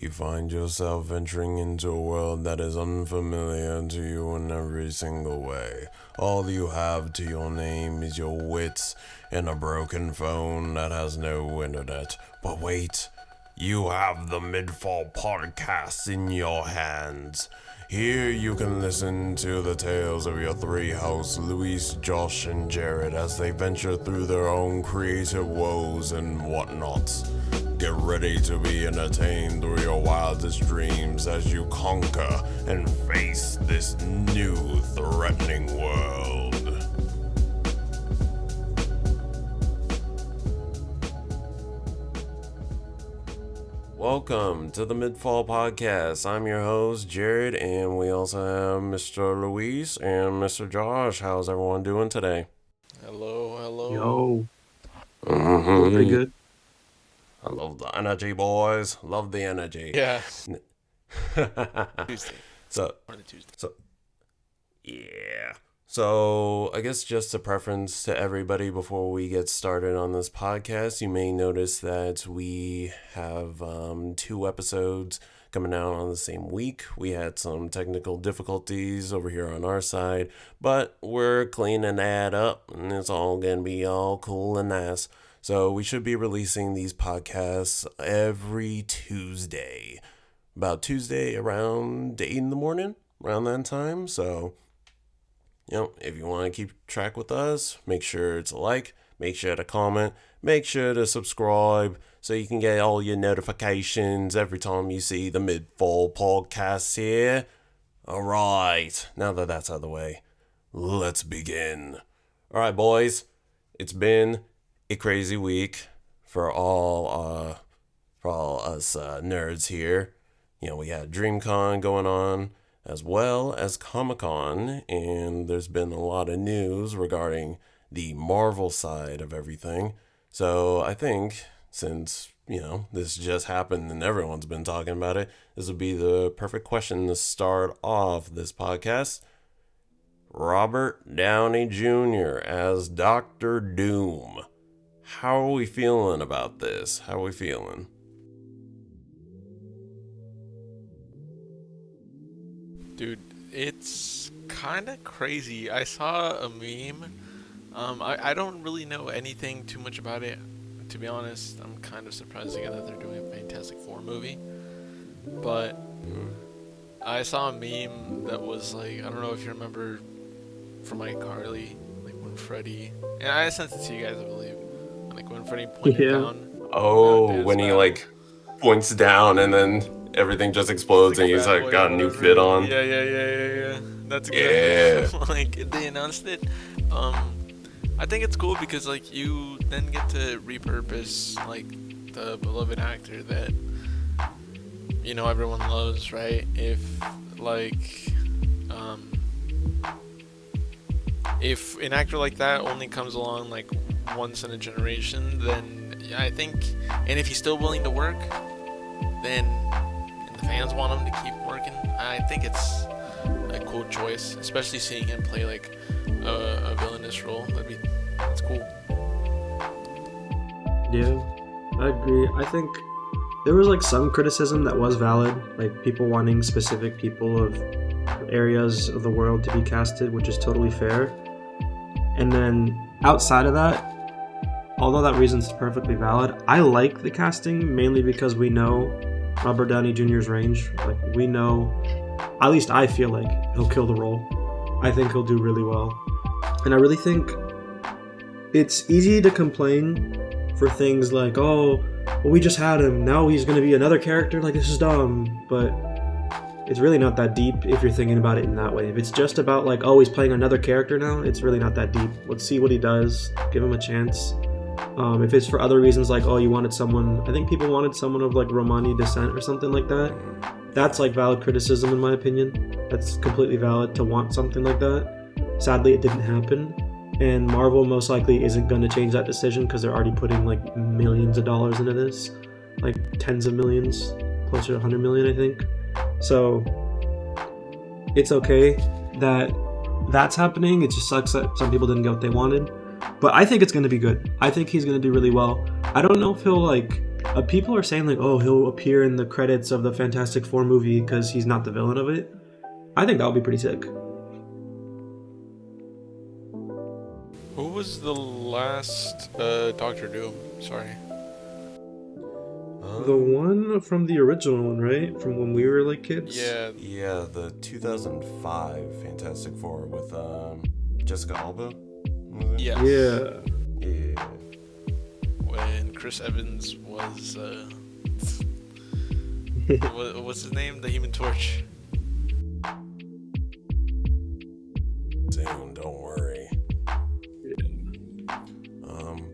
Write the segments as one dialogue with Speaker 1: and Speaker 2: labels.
Speaker 1: You find yourself venturing into a world that is unfamiliar to you in every single way. All you have to your name is your wits and a broken phone that has no internet. But wait, you have the MidFall podcast in your hands. Here you can listen to the tales of your three hosts, Luis, Josh, and Jared, as they venture through their own creative woes and whatnots. Get ready to be entertained through your wildest dreams as you conquer and face this new threatening world. Welcome to the MidFall podcast. I'm your host, Jared, and we also have Mr. Luis and Mr. Josh. How's everyone doing today?
Speaker 2: Hello.
Speaker 3: Yo, pretty
Speaker 1: Mm-hmm.
Speaker 3: good.
Speaker 1: I love the energy, boys. Love the energy.
Speaker 2: Yeah. Tuesday.
Speaker 1: So,
Speaker 2: Morning Tuesday.
Speaker 1: yeah. So, I guess just a preference to everybody before we get started on this podcast. You may notice that we have two episodes coming out on the same week. We had some technical difficulties over here on our side, but we're cleaning that up, and it's all going to be all cool and nice. So, we should be releasing these podcasts every Tuesday. About Tuesday around 8 in the morning, around that time. So, if you want to keep track with us, make sure to like, make sure to comment, make sure to subscribe so you can get all your notifications every time you see the MidFall podcast here. All right, now that that's out of the way, let's begin. All right, boys, it's been a crazy week for all us nerds here. We had DreamCon going on, as well as Comic-Con, and there's been a lot of news regarding the Marvel side of everything. So I think since, this just happened and everyone's been talking about it, this would be the perfect question to start off this podcast. Robert Downey Jr. as Dr. Doom. How are we feeling about this? How are we feeling?
Speaker 2: Dude, it's kind of crazy. I saw a meme. I don't really know anything too much about it. To be honest, I'm kind of surprised again that they're doing a Fantastic Four movie. But I saw a meme that was like, I don't know if you remember from iCarly, like when Freddy, and I sent it to you guys, I believe. Like when Freddy pointed down.
Speaker 1: Oh, when he points down and then everything just explodes and he's got a new fit on.
Speaker 2: Yeah. That's exactly they announced it. I think it's cool because you then get to repurpose the beloved actor that everyone loves, right? If an actor like that only comes along once in a generation, then I think, and if he's still willing to work, then and the fans want him to keep working, I think it's a cool choice, especially seeing him play a villainous role. That's cool.
Speaker 3: Yeah, I agree. I think there was some criticism that was valid, like people wanting specific people of areas of the world to be casted, which is totally fair. And then outside of that, although that reason's perfectly valid, I like the casting mainly because we know Robert Downey Jr.'s range. We know, at least I feel like he'll kill the role. I think he'll do really well. And I really think it's easy to complain for things like, oh, well, we just had him, now he's going to be another character, this is dumb. But it's really not that deep if you're thinking about it in that way. If it's just about oh, he's playing another character now, it's really not that deep. Let's see what he does, give him a chance. If it's for other reasons oh, you wanted someone, I think people wanted someone of Romani descent or something like that. That's valid criticism in my opinion. That's completely valid to want something like that. Sadly, it didn't happen. And Marvel most likely isn't going to change that decision because they're already putting millions of dollars into this. Tens of millions, closer to 100 million, I think. So it's okay that that's happening. It just sucks that some people didn't get what they wanted. But I think it's going to be good. I think he's going to do really well. I don't know if he'll People are saying like, oh, he'll appear in the credits of the Fantastic Four movie because he's not the villain of it. I think that would be pretty sick.
Speaker 2: Who was the last Doctor Doom? Sorry.
Speaker 3: The one from the original one, right? From when we were like kids?
Speaker 2: Yeah.
Speaker 1: Yeah, the 2005 Fantastic Four with Jessica Alba.
Speaker 2: Yes.
Speaker 3: Yeah.
Speaker 1: Yeah.
Speaker 2: When Chris Evans was what's his name? The Human Torch.
Speaker 1: Damn, don't worry.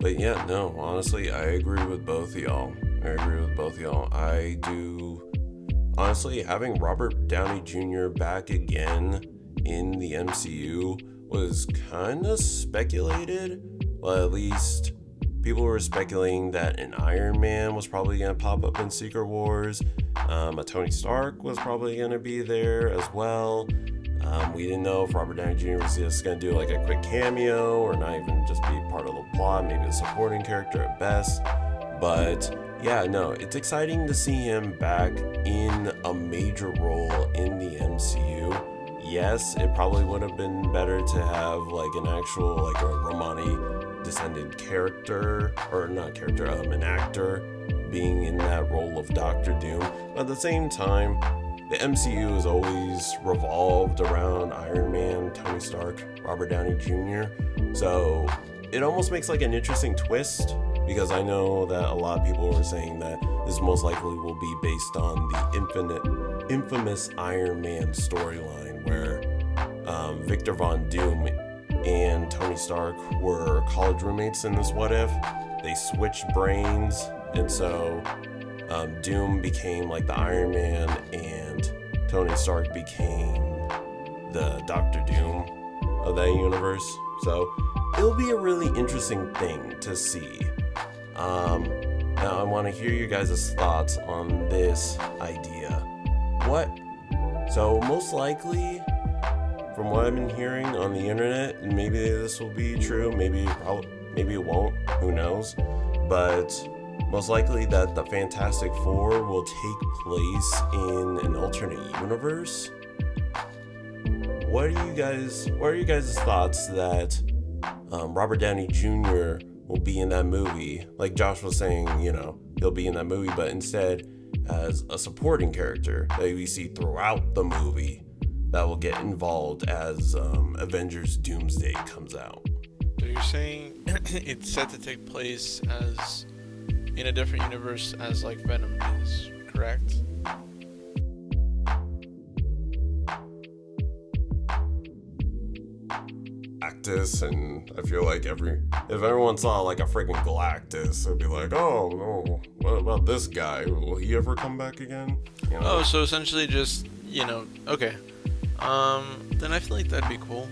Speaker 1: But yeah, no, honestly, I agree with both of y'all. I do. Honestly, having Robert Downey Jr. back again in the MCU was kind of speculated. Well, at least people were speculating that an Iron Man was probably going to pop up in Secret Wars. A Tony Stark was probably going to be there as well. We didn't know if Robert Downey Jr. was just going to do like a quick cameo or not even just be part of the plot, maybe a supporting character at best. But yeah, no, it's exciting to see him back in a major role in the MCU. Yes, it probably would have been better to have like an actual, like a Romani descended character, or not character, an actor being in that role of Doctor Doom. But at the same time, the MCU has always revolved around Iron Man, Tony Stark, Robert Downey Jr. So it almost makes like an interesting twist, because I know that a lot of people were saying that this most likely will be based on the infamous Iron Man storyline, where Victor Von Doom and Tony Stark were college roommates in this What If. They switched brains, and so Doom became like the Iron Man, and Tony Stark became the Doctor Doom of that universe. So it'll be a really interesting thing to see. Now I want to hear you guys' thoughts on this idea. So most likely, from what I've been hearing on the internet, and maybe this will be true, maybe it won't, who knows, but most likely that the Fantastic Four will take place in an alternate universe. What are you guys' thoughts that Robert Downey Jr. will be in that movie? Like Josh was saying, he'll be in that movie, but instead as a supporting character that we see throughout the movie that will get involved as Avengers Doomsday comes out.
Speaker 2: So you're saying it's set to take place as in a different universe as like Venom is, correct?
Speaker 1: Galactus, and I feel like if everyone saw like a freaking Galactus, it'd be like, oh, what about this guy? Will he ever come back again?
Speaker 2: Oh, so essentially just, okay. Then I feel like that'd be cool.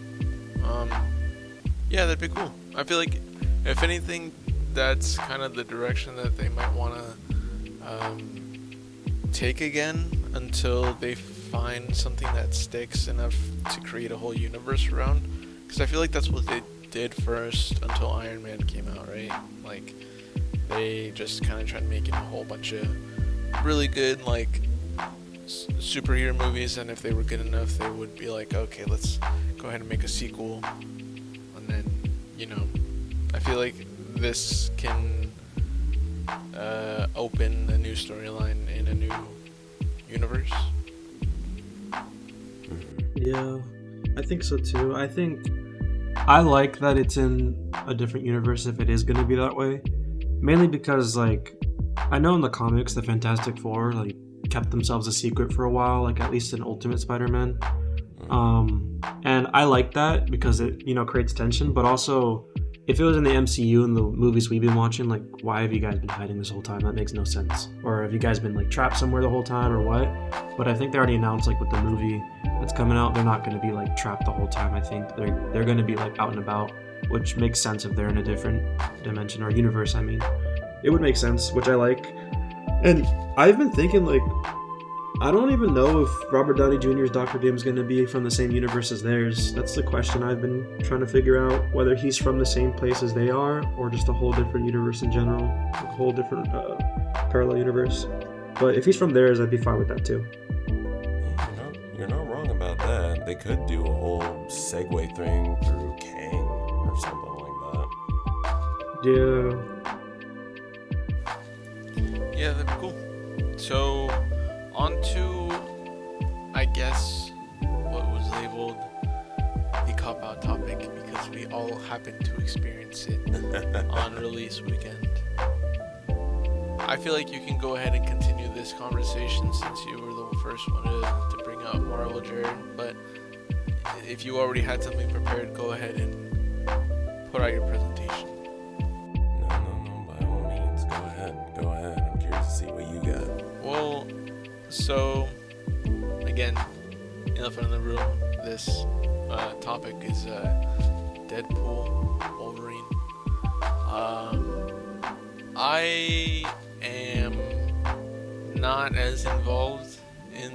Speaker 2: Yeah, that'd be cool. I feel like, if anything, that's kind of the direction that they might want to take again until they find something that sticks enough to create a whole universe around. Because I feel like that's what they did first until Iron Man came out, right? Like, they just kind of tried making a whole bunch of really good, like, superhero movies, and if they were good enough, they would be like, okay, let's go ahead and make a sequel. And then, I feel like this can open a new storyline in a new universe.
Speaker 3: Yeah, I think so too. I like that it's in a different universe if it is going to be that way. Mainly because, like, I know in the comics, the Fantastic Four, like, kept themselves a secret for a while, like, at least in Ultimate Spider-Man. And I like that because it, creates tension, but also, if it was in the MCU and the movies we've been watching, like, why have you guys been hiding this whole time? That makes no sense. Or have you guys been, like, trapped somewhere the whole time or what? But I think they already announced, like, with the movie that's coming out, they're not going to be, like, trapped the whole time. I think they're going to be, like, out and about, which makes sense if they're in a different dimension or universe, I mean. It would make sense, which I like. And I've been thinking, like, I don't even know if Robert Downey Jr.'s Doctor Doom is going to be from the same universe as theirs. That's the question I've been trying to figure out, whether he's from the same place as they are, or just a whole different universe in general, a whole different parallel universe. But if he's from theirs, I'd be fine with that too.
Speaker 1: You're not wrong about that. They could do a whole segue thing through Kang or something like that.
Speaker 3: Yeah.
Speaker 2: Yeah, that'd be cool. So, on to, I guess, what was labeled the cop-out topic, because we all happened to experience it on release weekend. I feel like you can go ahead and continue this conversation since you were the first one to bring up Marvel, Jared, but if you already had something prepared, go ahead and put out your presentation.
Speaker 1: No, by all means, go ahead. I'm curious to see what you got.
Speaker 2: Well, so, again, elephant in the room, this topic is Deadpool, Wolverine. I am not as involved in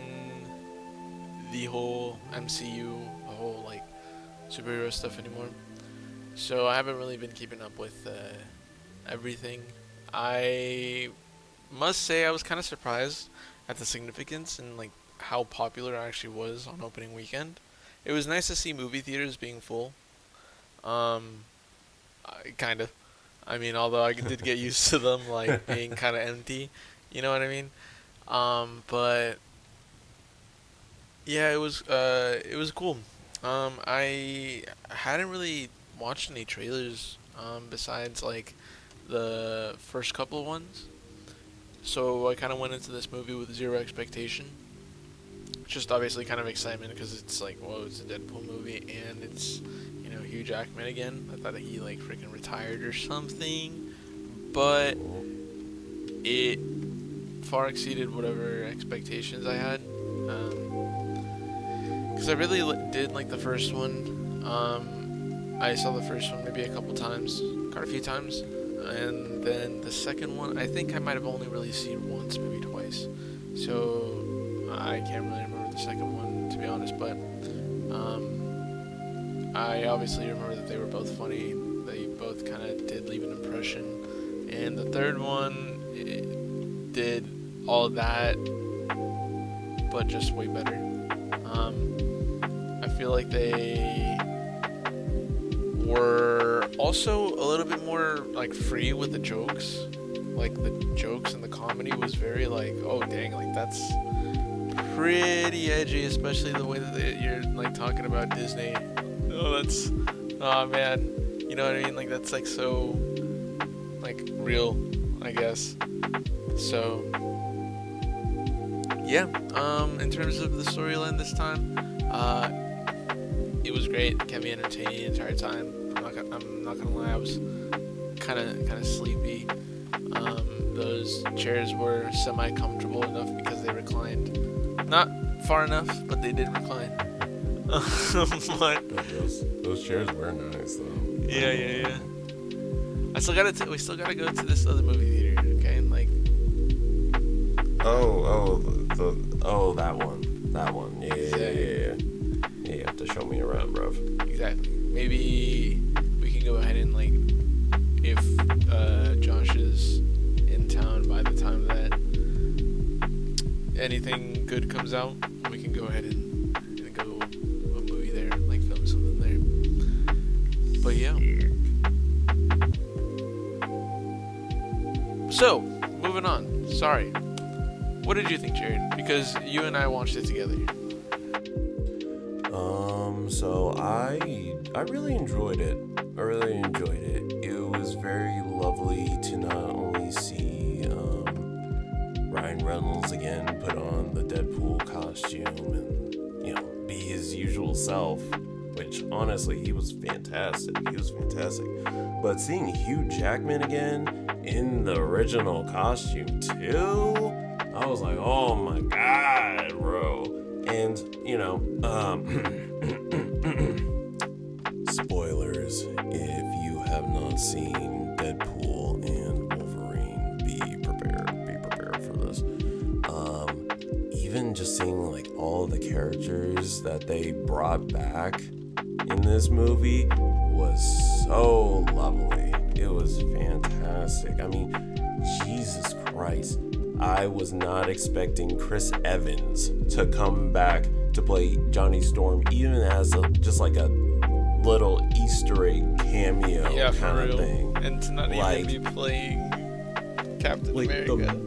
Speaker 2: the whole MCU, the whole, like, superhero stuff anymore. So I haven't really been keeping up with everything. I must say I was kind of surprised at the significance and like how popular it actually was on opening weekend. It was nice to see movie theaters being full. Kind of. I mean, although I did get used to them like being kind of empty, you know what I mean? But yeah, it was cool. I hadn't really watched any trailers besides like the first couple of ones. So I kind of went into this movie with zero expectation. Just obviously kind of excitement because it's like, whoa, it's a Deadpool movie and it's, you know, Hugh Jackman again. I thought he like freaking retired or something. But it far exceeded whatever expectations I had. Because I really did like the first one. I saw the first one maybe a couple times, quite a few times. And then the second one, I think I might have only really seen it once, maybe twice. So I can't really remember the second one, to be honest. But I obviously remember that they were both funny. They both kind of did leave an impression. And the third one did all that, but just way better. I feel like they were also a little bit more like free with the jokes. Like the jokes and the comedy was very like, oh dang, like that's pretty edgy, especially the way that you're like talking about Disney. Oh man, you know what I mean? Like that's like so like real, I guess. So yeah, in terms of the storyline this time, it was great. It kept me entertained the entire time. I'm not gonna lie, I was kind of sleepy. Those chairs were semi-comfortable enough because they reclined. Not far enough, but they did recline. But
Speaker 1: those chairs were nice though.
Speaker 2: Yeah. We still gotta go to this other movie theater, okay? And like.
Speaker 1: That one. Yeah. You have to show me around, bruv.
Speaker 2: Exactly. Maybe we can go ahead and like, if Josh is in town by the time that anything good comes out, we can go ahead and go a movie there, like film something there. But yeah. So, moving on. Sorry. What did you think, Jared? Because you and I watched it together.
Speaker 1: So I really enjoyed it. It was very lovely to not only see Ryan Reynolds again put on the Deadpool costume and, you know, be his usual self, which honestly he was fantastic. But seeing Hugh Jackman again in the original costume too, I was like, oh my god, bro. And, you know, spoilers, if you have not seen Deadpool and Wolverine, be prepared for this. Even then just seeing like all the characters that they brought back in this movie was so lovely. It was fantastic. I mean, Jesus Christ. I was not expecting Chris Evans to come back to play Johnny Storm, even as just like a little Easter egg cameo kind of thing.
Speaker 2: And to not even be playing Captain America.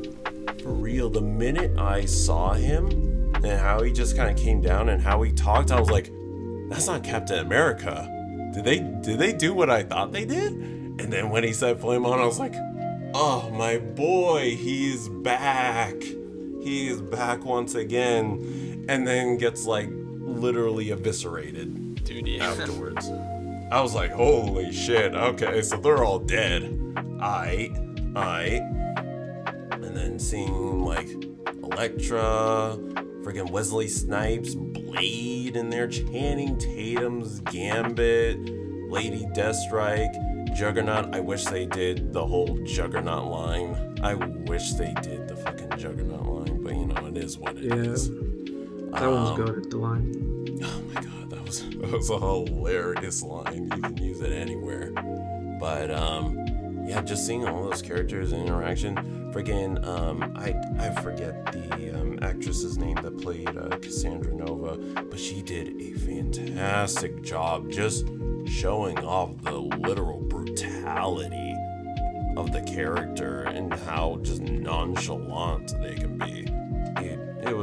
Speaker 1: For real, the minute I saw him and how he just kind of came down and how he talked, I was like, that's not Captain America. Did they do what I thought they did? And then when he said Flame On, I was like, oh, my boy, he's back. He is back once again. And then gets, like, literally eviscerated.
Speaker 2: Dude, yeah.
Speaker 1: Afterwards. I was like, holy shit. Okay, so they're all dead. Aight. And then seeing, like, Elektra, freaking Wesley Snipes, Blade in there, Channing Tatum's Gambit, Lady Deathstrike, Juggernaut. I wish they did the whole Juggernaut line. I wish they did the fucking Juggernaut line, but you know, it is what it is.
Speaker 3: That one's good, the line.
Speaker 1: Oh my god, that was a hilarious line. You can use it anywhere. But yeah, just seeing all those characters in interaction. Freaking I forget the actress's name that played Cassandra Nova, but she did a fantastic job just showing off the literal brutality of the character and how just nonchalant they can be. It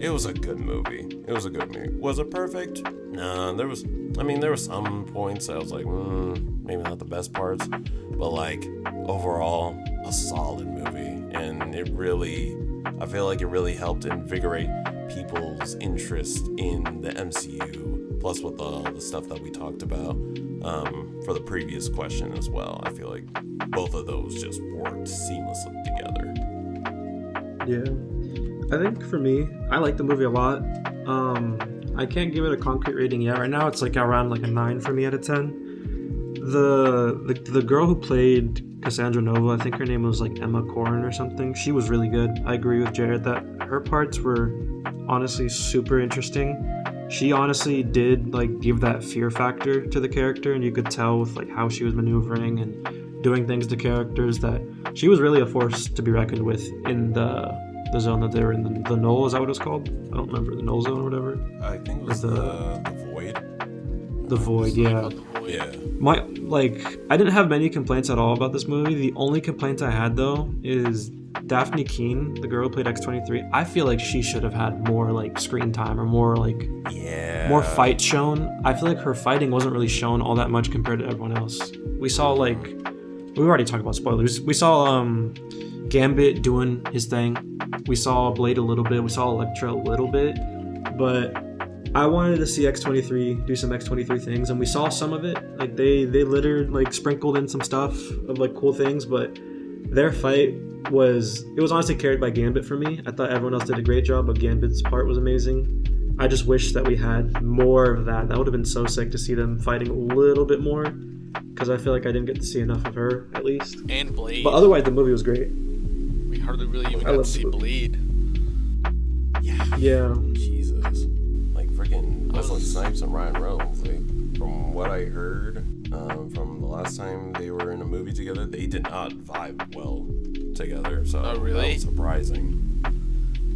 Speaker 1: was a good movie. It was a good movie. Was it perfect? Nah, there were some points I was like, maybe not the best parts, but like overall a solid movie. And I feel like it really helped invigorate people's interest in the MCU, plus with the stuff that we talked about for the previous question as well. I feel like both of those just worked seamlessly together.
Speaker 3: Yeah, I think for me, I like the movie a lot. I can't give it a concrete rating yet. Right now, it's like around like a 9 for me out of 10. The girl who played Cassandra Nova, I think her name was like Emma Corrin or something. She was really good. I agree with Jared that her parts were honestly super interesting. She honestly did like give that fear factor to the character, and you could tell with like how she was maneuvering and doing things to characters that she was really a force to be reckoned with in the zone that they were in. The Null, is that what it was called? I don't remember. The Null Zone or whatever.
Speaker 1: I think it was the Void.
Speaker 3: The Void, yeah.
Speaker 1: Yeah.
Speaker 3: I didn't have many complaints at all about this movie. The only complaint I had though is Daphne Keane, the girl who played X-23. I feel like she should have had more like screen time or more like more fight shown. I feel like her fighting wasn't really shown all that much compared to everyone else. We saw we already talked about spoilers. We saw Gambit doing his thing. We saw Blade a little bit. We saw Elektra a little bit, but I wanted to see X-23 do some X-23 things, and we saw some of it. Like they littered, sprinkled in some stuff of like cool things, but their fight was honestly carried by Gambit for me. I thought everyone else did a great job, but Gambit's part was amazing. I just wish that we had more of that. That would have been so sick to see them fighting a little bit more, because I feel like I didn't get to see enough of her, at least.
Speaker 2: And Blade.
Speaker 3: But otherwise, the movie was great.
Speaker 2: We hardly really even got to see Blade.
Speaker 3: Yeah.
Speaker 1: Jesus. Freaking Wesley Snipes and Ryan Reynolds. From what I heard from the last time they were in a movie together, they did not vibe well together. So
Speaker 2: oh, really?
Speaker 1: That was surprising.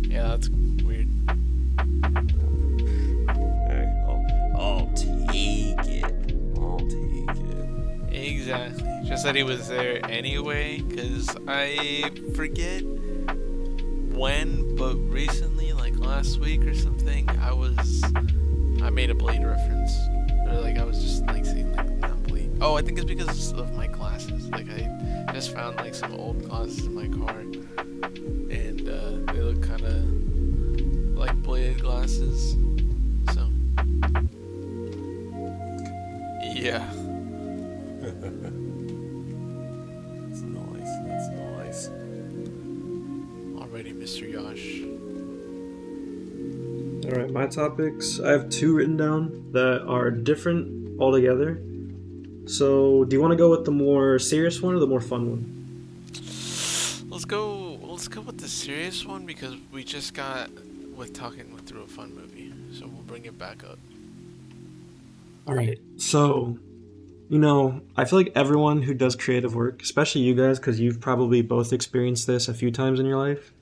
Speaker 2: Yeah, that's weird.
Speaker 1: Okay, I'll take it. I'll take it.
Speaker 2: Exactly. Just that he was there anyway, because I forget when, but recently, like last week or something, I made a Blade reference. Or I was just saying not Blade. Oh, I think it's because of my glasses. I just found some old glasses in my car, and they look kind of like Blade glasses. So yeah.
Speaker 1: That's nice.
Speaker 2: Alrighty, Mr. Yash.
Speaker 3: Alright, my topics. I have 2 written down that are different altogether. So, do you want to go with the more serious one or the more fun one?
Speaker 2: Let's go with the serious one, because we just got with talking through a fun movie. So we'll bring it back up.
Speaker 3: All right. So, I feel like everyone who does creative work, especially you guys, because you've probably both experienced this a few times in your life,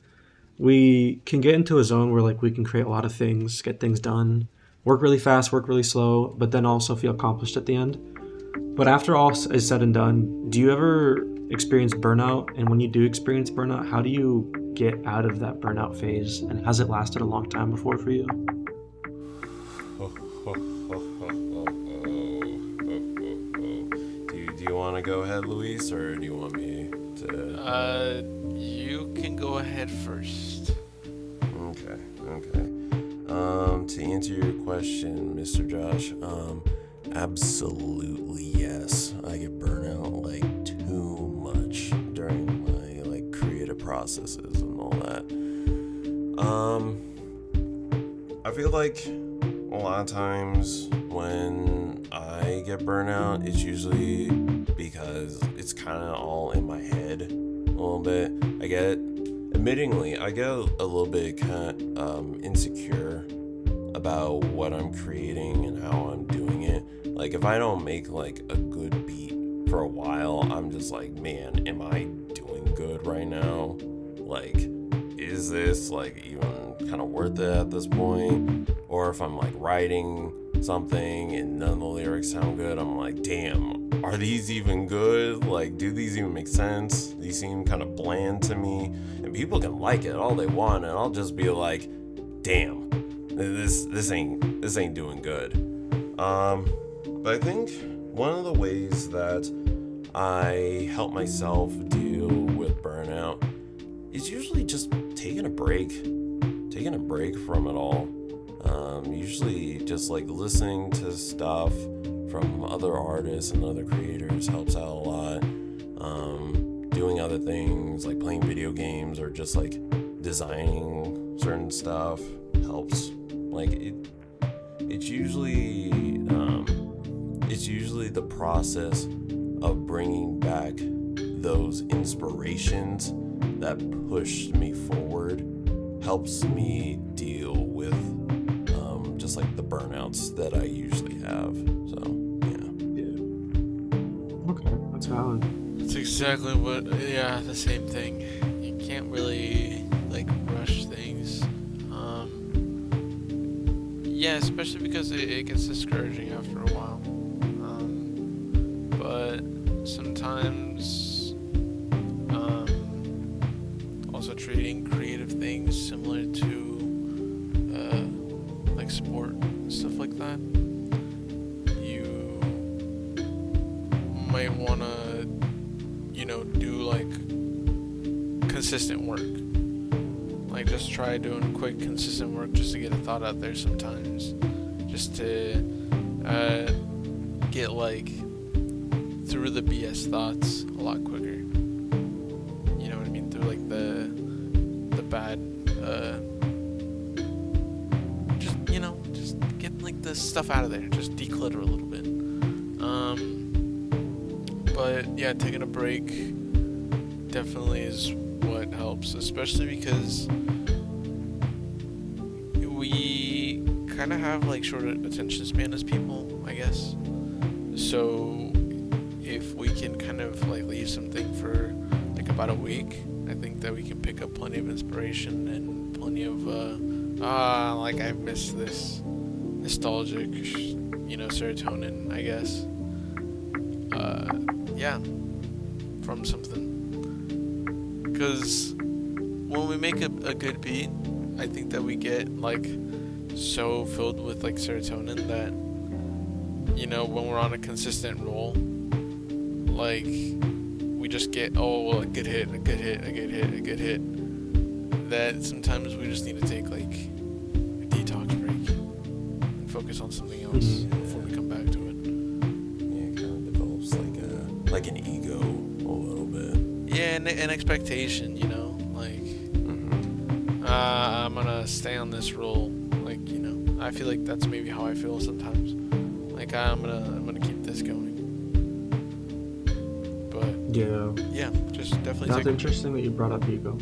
Speaker 3: we can get into a zone where like we can create a lot of things, get things done, work really fast, work really slow, but then also feel accomplished at the end. But after all is said and done, do you ever experience burnout? And when you do experience burnout, how do you get out of that burnout phase? And has it lasted a long time before for you?
Speaker 1: Do you want to go ahead, Luis, or do you want me to?
Speaker 2: You can go ahead first.
Speaker 1: Okay. To answer your question, Mr. Josh, absolutely yes. I get burnout like too much during my like creative processes and all that. I feel like a lot of times when I get burnout, it's usually because it's kind of all in my head a little bit. Admittingly, I get a little bit kind of insecure about what I'm creating and how I'm doing it. Like if I don't make like a good beat for a while, I'm just like, man, am I doing good right now? Like, is this like even kind of worth it at this point? Or if I'm like writing something and none of the lyrics sound good, I'm like, damn, are these even good? Like, do these even make sense? These seem kind of bland to me, and people can like it all they want, and I'll just be like, damn, this ain't doing good. But I think one of the ways that I help myself deal with burnout is usually just taking a break from it all. Usually just like listening to stuff from other artists and other creators helps out a lot. Doing other things like playing video games or just like designing certain stuff helps. Like it's usually the process of bringing back those inspirations that pushed me forward helps me deal with just like the burnouts that I usually have. So
Speaker 3: Yeah. Okay, that's valid.
Speaker 2: That's exactly the same thing. You can't really like rush things. Yeah, especially because it gets discouraging after a while. But sometimes also treating creative things similar to like sport and stuff like that, you might want to do like consistent work. Like just try doing quick consistent work just to get a thought out there sometimes, just to get like through the BS thoughts a lot quicker. You know what I mean? Through like the bad just get like the stuff out of there, just declutter a little bit. But yeah, taking a break definitely is what helps, especially because we kind of have like short attention span as people, I guess. So if we can kind of like leave something for like about a week, I think that we can pick up plenty of inspiration and plenty of like I miss this nostalgic serotonin, I guess, from something. Because when we make a good beat, I think that we get like so filled with like serotonin that when we're on a consistent roll, like we just get a good hit, that sometimes we just need to take like a detox break and focus on something else before we come back to it.
Speaker 1: Yeah, it kind of develops like an ego a little bit.
Speaker 2: Yeah, and an expectation, like I'm gonna stay on this roll. Like I feel like that's maybe how I feel sometimes. Like I'm gonna keep this going. But yeah, just definitely.
Speaker 3: That's interesting that you brought up ego.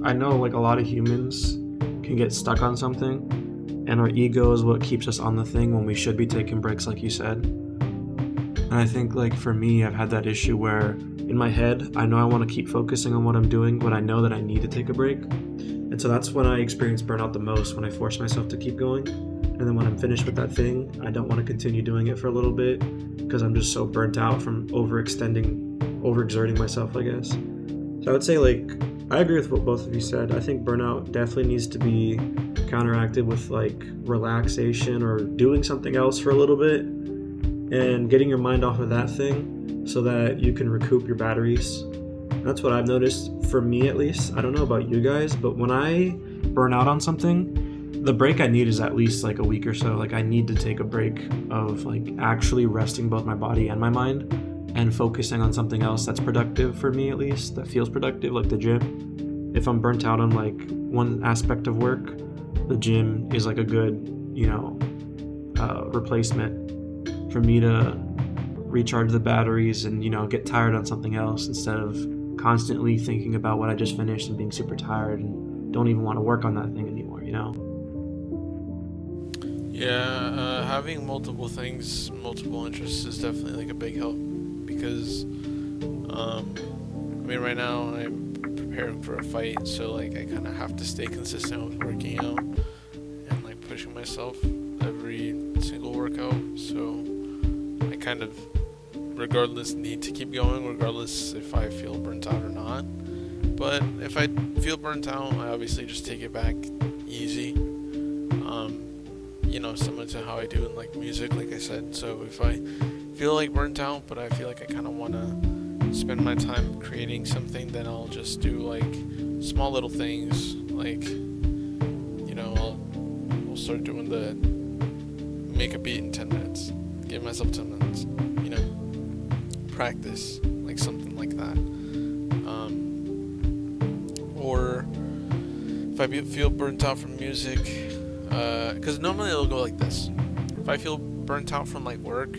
Speaker 3: I know like a lot of humans can get stuck on something, and our ego is what keeps us on the thing when we should be taking breaks, like you said. And I think like for me, I've had that issue where in my head, I know I want to keep focusing on what I'm doing, but I know that I need to take a break. And so that's when I experience burnout the most, when I force myself to keep going. And then when I'm finished with that thing, I don't want to continue doing it for a little bit because I'm just so burnt out from overexerting myself, I guess. So I would say like, I agree with what both of you said. I think burnout definitely needs to be counteracted with like relaxation or doing something else for a little bit and getting your mind off of that thing so that you can recoup your batteries. That's what I've noticed, for me at least. I don't know about you guys, but when I burn out on something, the break I need is at least like a week or so. Like I need to take a break of like actually resting both my body and my mind and focusing on something else that's productive for me, at least, that feels productive, like the gym. If I'm burnt out on like one aspect of work, the gym is like a good, replacement for me to recharge the batteries and, get tired on something else instead of constantly thinking about what I just finished and being super tired and don't even want to work on that thing anymore,
Speaker 2: Yeah, having multiple things, multiple interests is definitely like a big help because, right now I'm preparing for a fight, so like I kind of have to stay consistent with working out and like pushing myself every single workout, so I kind of regardless need to keep going regardless if I feel burnt out or not. But if I feel burnt out, I obviously just take it back easy, similar to how I do in like music, like I said. So if I feel like burnt out but I feel like I kind of want to spend my time creating something, then I'll just do like small little things, like I'll start doing the make a beat in 10 minutes, give myself 10 minutes, practice, like something like that. Or if I feel burnt out from music, because normally it'll go like this. If I feel burnt out from like work,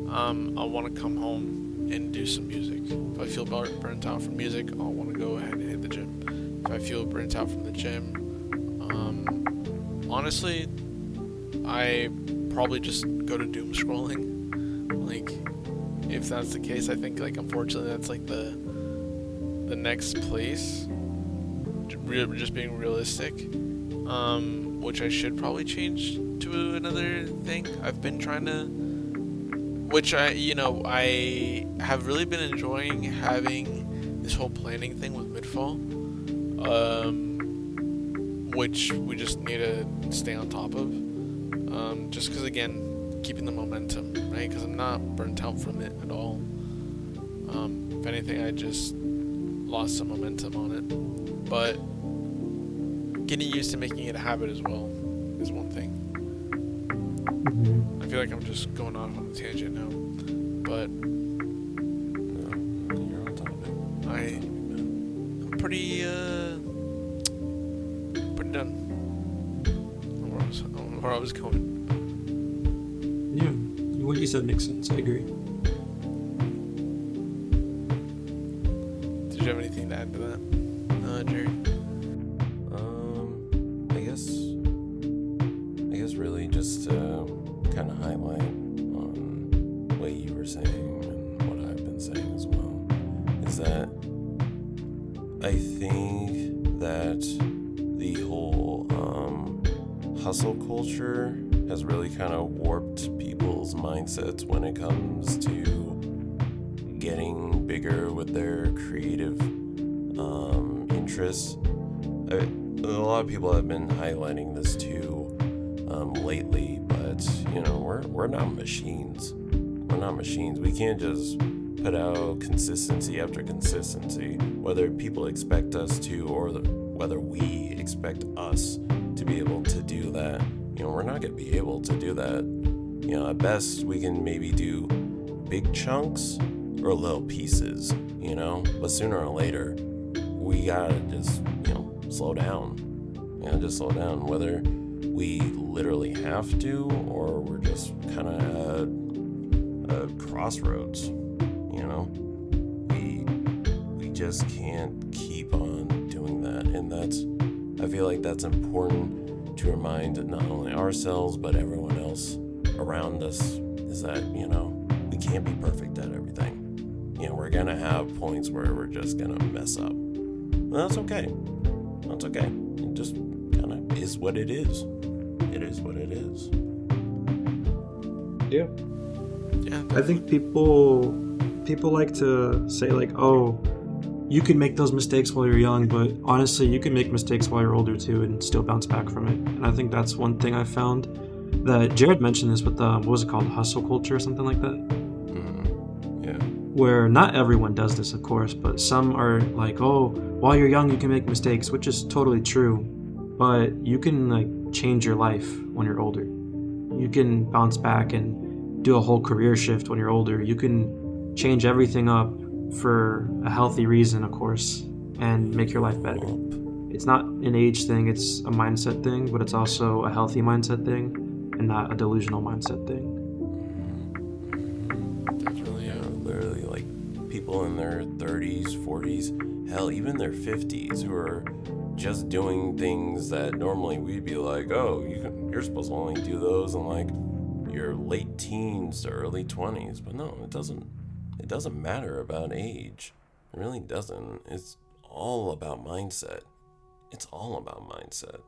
Speaker 2: I'll want to come home and do some music. If I feel burnt out from music, I'll want to go ahead and hit the gym. If I feel burnt out from the gym, honestly, I probably just go to doom scrolling. Like, if that's the case, I think like unfortunately that's like the next place. Just being realistic, which I should probably change to another thing. I've been trying to, which I have really been enjoying having this whole planning thing with MidFall, which we just need to stay on top of, just because again, keeping the momentum, right? Because I'm not burnt out from it at all. If anything, I just lost some momentum on it, but getting used to making it a habit as well is one thing. I feel like I'm just going off on a tangent now, but
Speaker 1: you're on topic.
Speaker 2: I'm pretty done on where I was going.
Speaker 3: Yeah, what you said makes sense. I agree.
Speaker 2: Did you have anything to add to that, Jerry?
Speaker 1: I guess really just to kind of highlight on what you were saying and what I've been saying as well, is that I think that the whole hustle culture has really kind of warped people's mindsets when it comes to getting bigger with their creative interests. A lot of people have been highlighting this too lately, but we're not machines. We're not machines. We can't just put out consistency after consistency, whether people expect us to or whether we expect us to be able to do that. We're not going to be able to do that. At best we can maybe do big chunks or little pieces, but sooner or later we gotta just slow down. Just slow down, whether we literally have to or we're just kind of at a crossroads. We just can't keep on doing that. And and I feel like that's important to remind not only ourselves but everyone else around us, is that, we can't be perfect at everything. We're gonna have points where we're just gonna mess up. And that's okay. That's okay. It just kind of is what it is. It is what it is.
Speaker 3: Yeah.
Speaker 2: Yeah.
Speaker 3: I think people like to say like, oh, you can make those mistakes while you're young, but honestly, you can make mistakes while you're older too and still bounce back from it. And I think that's one thing I found that Jared mentioned this with what was it called, hustle culture or something like that?
Speaker 1: Mm-hmm. Yeah.
Speaker 3: Where not everyone does this, of course, but some are like, oh, while you're young, you can make mistakes, which is totally true. But you can like change your life when you're older. You can bounce back and do a whole career shift when you're older. You can change everything up for a healthy reason, of course, and make your life better. It's not an age thing, it's a mindset thing, but it's also a healthy mindset thing and not a delusional mindset thing.
Speaker 2: Definitely, yeah.
Speaker 1: Literally, like, people in their 30s, 40s, hell, even their 50s, who are just doing things that normally we'd be like, oh, you're supposed to only do those in like your late teens to early 20s. But no, it doesn't matter about age. It really doesn't. It's all about mindset. It's all about mindset.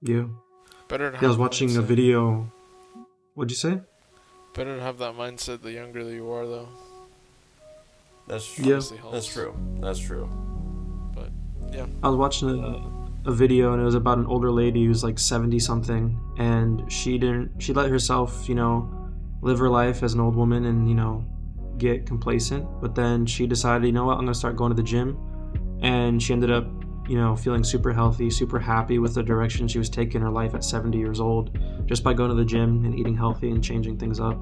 Speaker 3: Yeah.
Speaker 2: Better to have
Speaker 3: I was watching a video. What'd you say?
Speaker 2: Better to have that mindset the younger that you are, though.
Speaker 1: That's true.
Speaker 3: Yeah.
Speaker 1: That's true. That's true.
Speaker 2: But yeah.
Speaker 3: I was watching a video, and it was about an older lady who's like 70 something, and she let herself, live her life as an old woman and, get complacent. But then she decided, you know what, I'm going to start going to the gym. And she ended up, feeling super healthy, super happy with the direction she was taking her life at 70 years old, just by going to the gym and eating healthy and changing things up.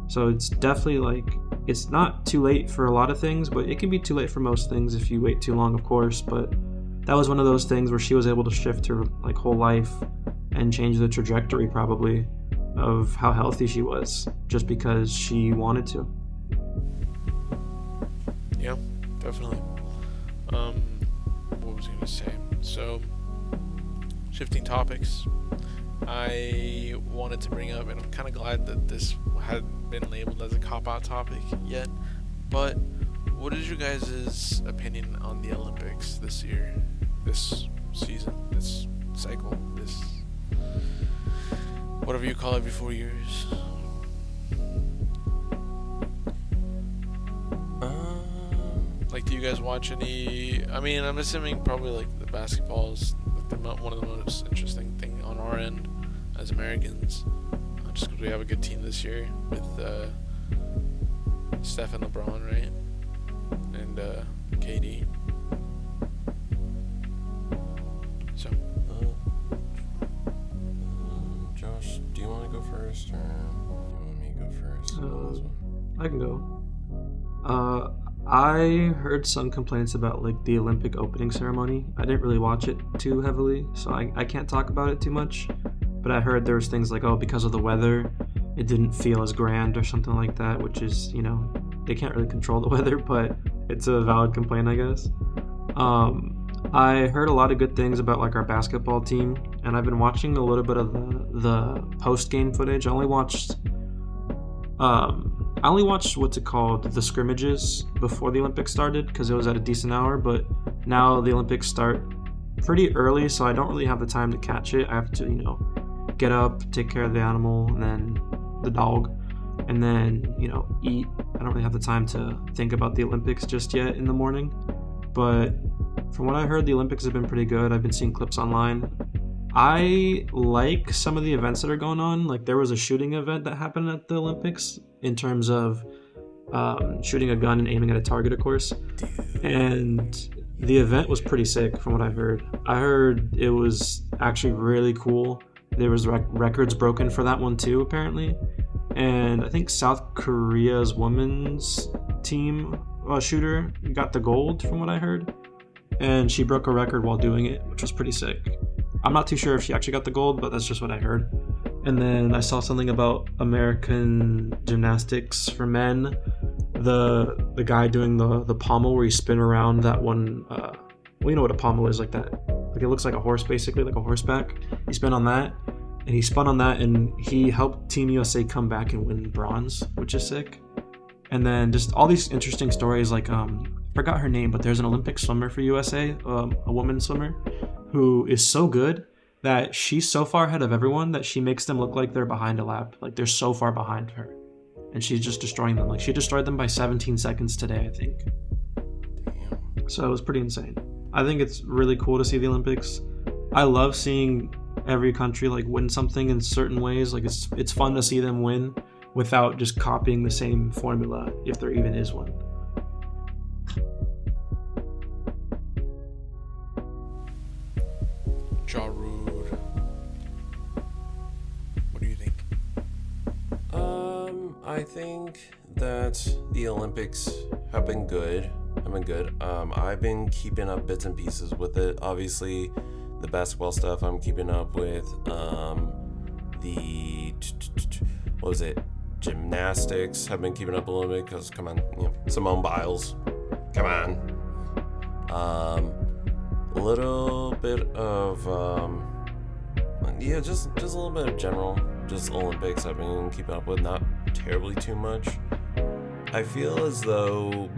Speaker 3: So it's definitely like, it's not too late for a lot of things, but it can be too late for most things if you wait too long, of course. But that was one of those things where she was able to shift her like whole life and change the trajectory probably of how healthy she was just because she wanted to.
Speaker 2: Yeah, definitely. What was I going to say? So, shifting topics, I wanted to bring up, and I'm kind of glad that this hadn't been labeled as a cop-out topic yet, but what is your guys' opinion on the Olympics this year, this season, this cycle, this whatever you call it every 4 years? Like, do you guys watch any? I mean, I'm assuming probably like the basketball is like one of the most interesting thing on our end as Americans, just because we have a good team this year with Steph and LeBron, right, and KD. So,
Speaker 1: Josh, do you want to go first, or do you want me to go first on this one?
Speaker 3: I can go. I heard some complaints about like the Olympic opening ceremony. I didn't really watch it too heavily, so I can't talk about it too much. But I heard there was things like, oh, because of the weather, it didn't feel as grand or something like that, which is, they can't really control the weather, but it's a valid complaint, I guess. I heard a lot of good things about like our basketball team, and I've been watching a little bit of the post-game footage. I only watched what's it called, the scrimmages before the Olympics started because it was at a decent hour, but now the Olympics start pretty early, so I don't really have the time to catch it. I have to, get up, take care of the animal, and then the dog, and then, eat. I don't really have the time to think about the Olympics just yet in the morning, but from what I heard, the Olympics have been pretty good. I've been seeing clips online. I like some of the events that are going on. Like, there was a shooting event that happened at the Olympics in terms of shooting a gun and aiming at a target, of course. And the event was pretty sick from what I heard. I heard it was actually really cool. There was records broken for that one too, apparently. And I think South Korea's women's team shooter got the gold from what I heard. And she broke a record while doing it, which was pretty sick. I'm not too sure if she actually got the gold, but that's just what I heard. And then I saw something about American gymnastics for men. The guy doing the pommel where you spin around that one, Well, you know what a pommel is, like that. Like it looks like a horse, basically, like a horseback. He spun on that, and he helped Team USA come back and win bronze, which is sick. And then just all these interesting stories, like I forgot her name, but there's an Olympic swimmer for USA, a woman swimmer, who is so good that she's so far ahead of everyone that she makes them look like they're behind a lap. Like they're so far behind her. And she's just destroying them. Like she destroyed them by 17 seconds today, I think.
Speaker 1: Damn.
Speaker 3: So it was pretty insane. I think it's really cool to see the Olympics. I love seeing every country like win something in certain ways. Like it's fun to see them win without just copying the same formula, if there even is one.
Speaker 2: Ja Rule. What do you think?
Speaker 1: I think that the Olympics have been good. I've been keeping up bits and pieces with it. Obviously, the basketball stuff I'm keeping up with. The what was it? Gymnastics. Have been keeping up a little bit because come on, Simone Biles. Come on. A little bit of just a little bit of general, just Olympics I've been keeping up with, not terribly too much. I feel as though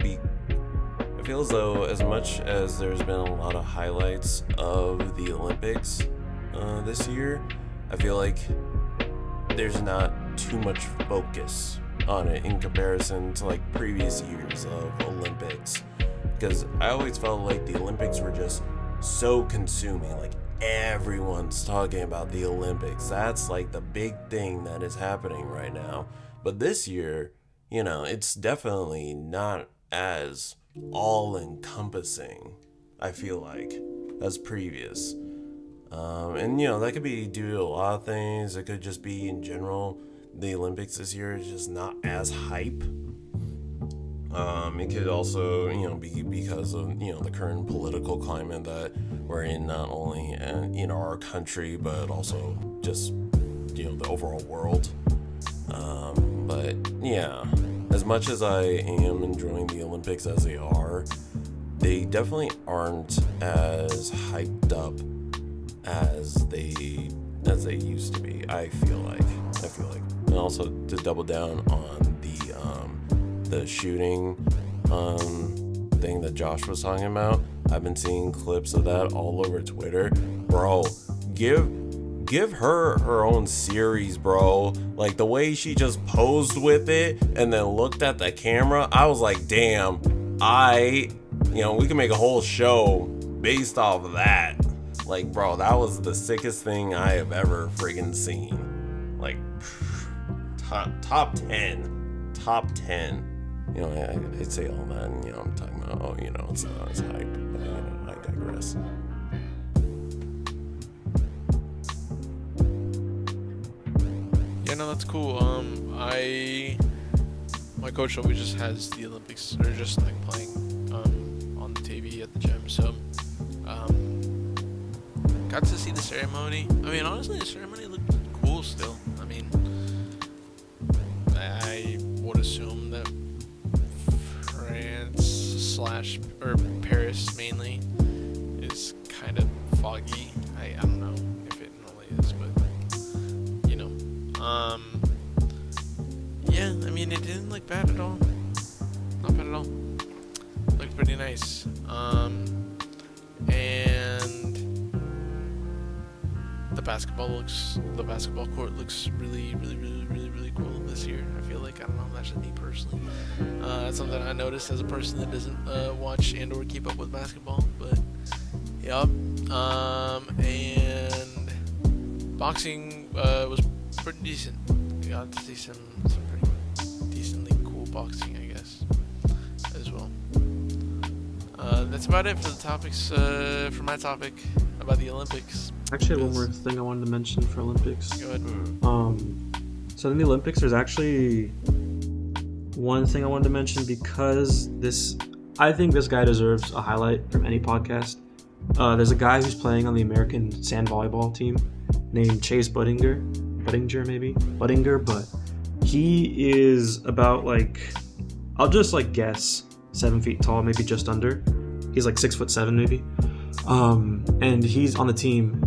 Speaker 1: as much as there's been a lot of highlights of the Olympics this year, I feel like there's not too much focus on it in comparison to like previous years of Olympics, because I always felt like the Olympics were just so consuming. Like everyone's talking about the Olympics. That's like the big thing that is happening right now. But this year, it's definitely not as all-encompassing, I feel like, as previous. And that could be due to a lot of things. It could just be in general, the Olympics this year is just not as hype. It could also, be because of, the current political climate that we're in, not only in our country, but also just, the overall world. But yeah, as much as I am enjoying the Olympics as they definitely aren't as hyped up as they used to be. I feel like, and also to double down on the shooting thing that Josh was talking about. I've been seeing clips of that all over Twitter. Bro, give her own series, bro. Like the way she just posed with it and then looked at the camera, I was like, damn, we can make a whole show based off of that. Like, bro, that was the sickest thing I have ever friggin' seen. Like, top 10. I'd say all that, and, I'm talking about, it's not as hype, but, I digress.
Speaker 2: Yeah, no, that's cool. My coach always just has the Olympics, or just like playing on the TV at the gym, so got to see the ceremony. I mean, honestly, the ceremony looked cool still. I mean, I would assume that France / or Paris mainly is kind of foggy. I don't know if it really is, but yeah, I mean, it didn't look bad at all. Not bad at all. Looked pretty nice. And the basketball court looks really, really, really, really, really cool this year. I feel like, I don't know, that's just me personally. That's something I noticed as a person that doesn't watch and or keep up with basketball, but yep. And boxing was pretty decent. We got to see some pretty decently cool boxing, I guess, as well. That's about it for the topics, for my topic about the Olympics.
Speaker 3: Actually, one more thing I wanted to mention for Olympics.
Speaker 2: Go ahead.
Speaker 3: So in the Olympics, there's actually one thing I wanted to mention, because I think this guy deserves a highlight from any podcast. There's a guy who's playing on the American sand volleyball team named Chase Budinger, but he is about I'll just guess 7 feet tall, maybe just under. He's 6'7" maybe. And he's on the team,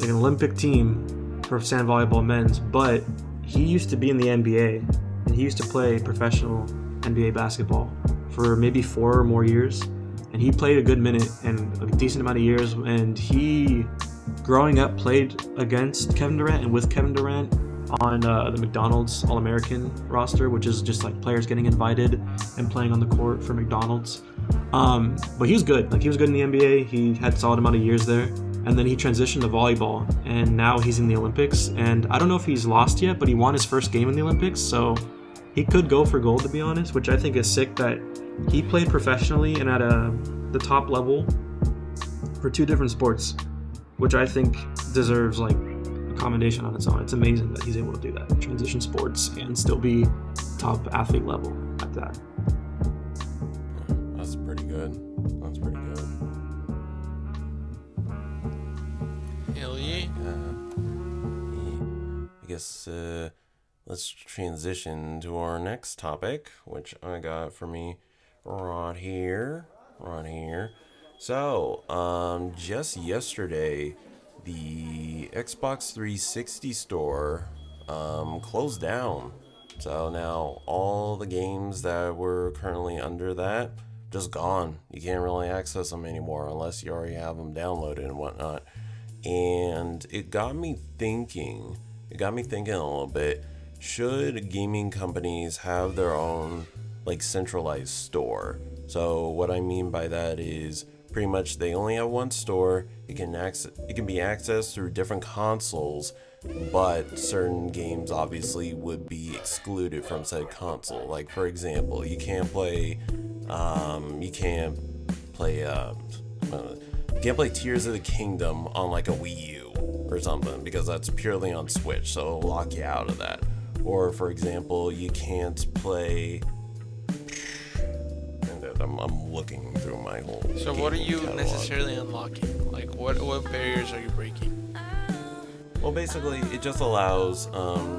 Speaker 3: like an Olympic team for sand volleyball men's, but he used to be in the NBA, and he used to play professional NBA basketball for maybe 4 or more years, and he played a good minute and a decent amount of years, and he, growing up, played against Kevin Durant and with Kevin Durant on the McDonald's All-American roster, which is just like players getting invited and playing on the court for McDonald's. But he was good. Like, he was good in the NBA. He had a solid amount of years there, and then he transitioned to volleyball, and now he's in the Olympics. And I don't know if he's lost yet, but he won his first game in the Olympics, so he could go for gold, to be honest, which I think is sick that he played professionally and at the top level for 2 different sports, which I think deserves like commendation on its own. It's amazing that he's able to do that, transition sports and still be top athlete level at that.
Speaker 1: That's pretty good. That's pretty good.
Speaker 2: Hell yeah.
Speaker 1: I guess let's transition to our next topic, which I got for me right here. So, just yesterday, the Xbox 360 store closed down. So now all the games that were currently under that, just gone. You can't really access them anymore unless you already have them downloaded and whatnot. And it got me thinking a little bit, should gaming companies have their own like centralized store? So what I mean by that is pretty much they only have one store. It can be accessed through different consoles, but certain games obviously would be excluded from said console. Like, for example, you can't play Tears of the Kingdom on like a Wii U or something, because that's purely on Switch, so it'll lock you out of that. Or, for example, you can't play. I'm looking through my whole.
Speaker 2: So what are you
Speaker 1: catalog.
Speaker 2: necessarily unlocking? Like, what barriers are you breaking?
Speaker 1: Well, basically, it just allows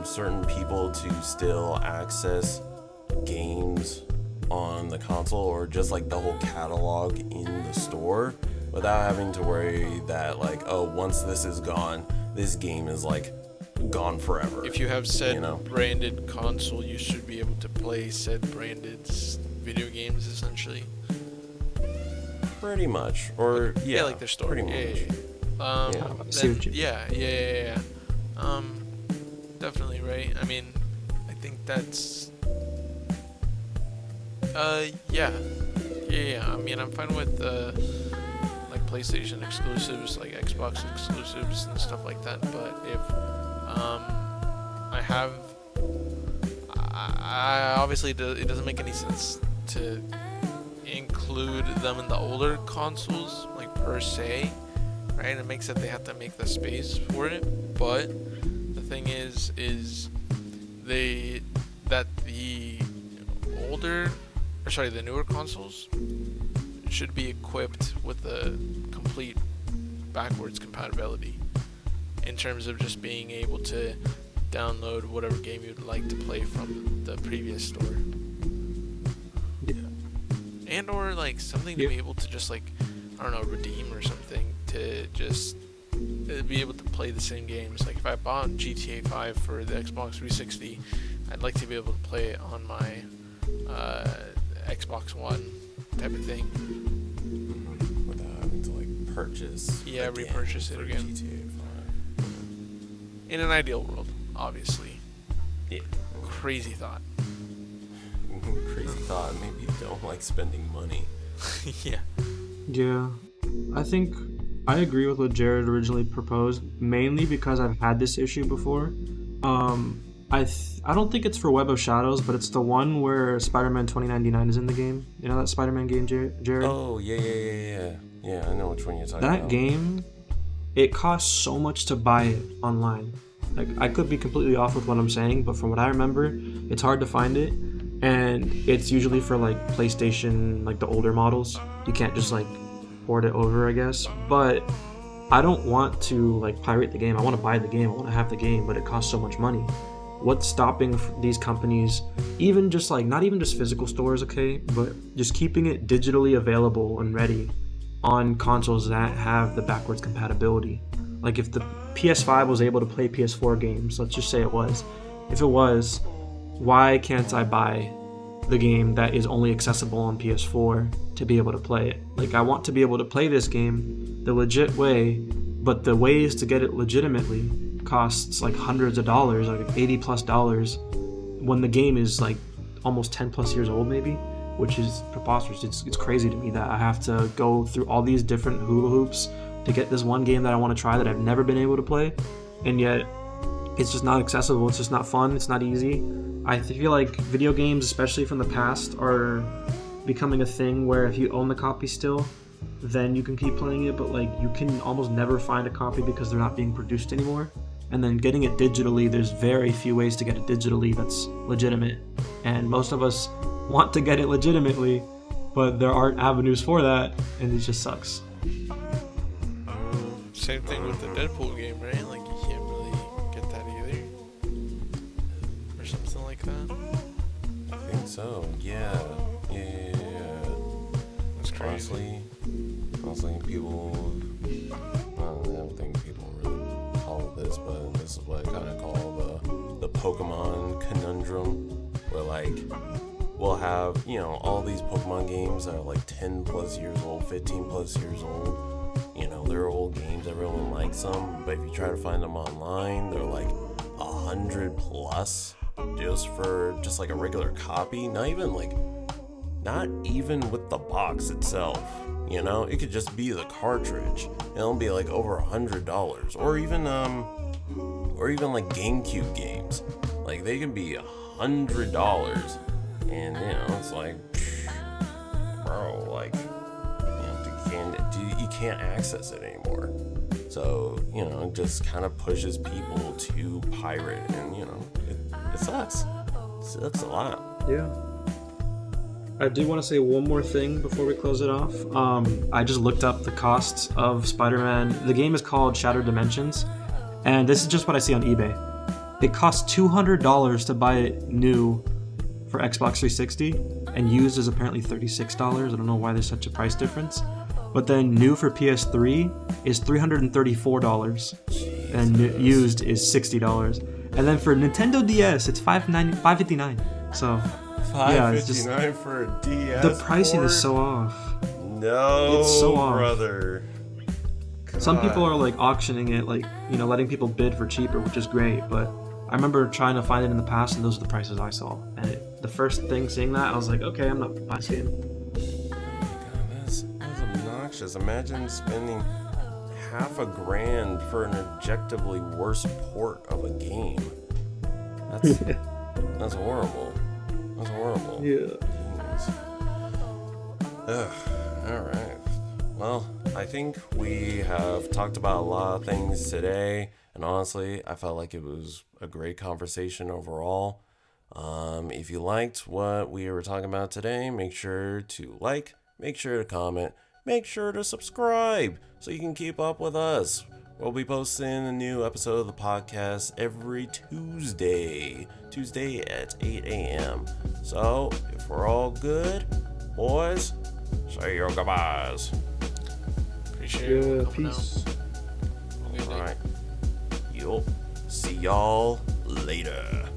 Speaker 1: certain people to still access games on the console, or just like the whole catalog in the store, without having to worry that like, oh, once this is gone, this game is like gone forever.
Speaker 2: If you have said branded console, you should be able to play said branded video games, essentially.
Speaker 1: Pretty much, or yeah,
Speaker 2: like their store.
Speaker 1: Pretty much.
Speaker 2: Yeah. Definitely, right? I mean, I think that's. Yeah. I mean, I'm fine with like PlayStation exclusives, like Xbox exclusives and stuff like that. But if I obviously it doesn't make any sense to include them in the older consoles, like per se, right? It makes it they have to make the space for it. But the thing is the newer consoles should be equipped with the complete backwards compatibility in terms of just being able to download whatever game you'd like to play from the previous store. And or like something to be able to just like, I don't know, redeem or something to just be able to play the same games. Like if I bought GTA 5 for the Xbox 360, I'd like to be able to play it on my Xbox One type of thing.
Speaker 1: Without having to like purchase.
Speaker 2: Yeah, repurchase it again.
Speaker 1: GTA 5.
Speaker 2: In an ideal world, obviously.
Speaker 1: Yeah.
Speaker 2: Crazy thought.
Speaker 1: Crazy thought. Maybe you don't like spending money.
Speaker 3: Yeah, I think I agree with what Jared originally proposed, mainly because I've had this issue before. I don't think it's for Web of Shadows, but it's the one where Spider-Man 2099 is in the game. You know that Spider-Man game, Jared?
Speaker 1: Oh, yeah. Yeah, I know which one you're talking about.
Speaker 3: That game, it costs so much to buy it online. Like, I could be completely off with what I'm saying, but from what I remember, it's hard to find it. And it's usually for like PlayStation, like the older models. You can't just like port it over, I guess. But I don't want to like pirate the game. I want to buy the game. I want to have the game, but it costs so much money. What's stopping these companies, even just like, not even just physical stores, okay, but just keeping it digitally available and ready on consoles that have the backwards compatibility. Like if the PS5 was able to play PS4 games, let's just say it was. If it was, why can't I buy the game that is only accessible on PS4 to be able to play it? Like I want to be able to play this game the legit way, but the ways to get it legitimately costs like hundreds of dollars, like $80+ when the game is like almost 10+ years old maybe, which is preposterous. It's crazy to me that I have to go through all these different hula hoops to get this one game that I want to try that I've never been able to play, and yet it's just not accessible. It's just not fun. It's not easy. I feel like video games, especially from the past, are becoming a thing where if you own the copy still, then you can keep playing it, but like you can almost never find a copy because they're not being produced anymore. And then getting it digitally, there's very few ways to get it digitally that's legitimate, and most of us want to get it legitimately, but there aren't avenues for that, and it just sucks.
Speaker 2: Same thing with the Deadpool game, right? Like you can't really get that either, or something like that.
Speaker 1: I think so. Yeah.
Speaker 2: That's crazy.
Speaker 1: Honestly, people. I don't think people really call it this, but this is what I kind of call the Pokemon conundrum, where like we'll have all these Pokemon games that are like 10+ years old, 15+ years old. They're old games, everyone likes them, but if you try to find them online, they're like 100+ just like a regular copy, not even with the box itself. It could just be the cartridge, and it'll be like over $100, or even like GameCube games, like they can be $100, and it's like, bro, like you can't access it anymore. So it just kind of pushes people to pirate, and it sucks. It sucks a lot.
Speaker 3: Yeah. I do want to say one more thing before we close it off. I just looked up the costs of Spider-Man. The game is called Shattered Dimensions, and this is just what I see on eBay. It costs $200 to buy it new for Xbox 360, and used is apparently $36. I don't know why there's such a price difference. But then new for PS3 is $334, and used is $60. And then for Nintendo DS, it's $559. So
Speaker 1: $559 it's just for a DS.
Speaker 3: The pricing
Speaker 1: port?
Speaker 3: Is so off.
Speaker 1: No,
Speaker 3: it's so off.
Speaker 1: Brother. God.
Speaker 3: Some people are like auctioning it, like letting people bid for cheaper, which is great. But I remember trying to find it in the past, and those are the prices I saw. And the first thing seeing that, I was like, okay, I'm not buying this game.
Speaker 1: Imagine spending $500,000 for an objectively worse port of a game. That's horrible. That's horrible.
Speaker 3: Yeah.
Speaker 1: Ugh. All right. Well, I think we have talked about a lot of things today, and honestly, I felt like it was a great conversation overall. If you liked what we were talking about today, make sure to like, make sure to comment, make sure to subscribe so you can keep up with us. We'll be posting a new episode of the podcast every Tuesday at 8 a.m. So, if we're all good, boys, say your goodbyes.
Speaker 2: Appreciate it.
Speaker 3: Peace.
Speaker 1: All right. You'll see y'all later.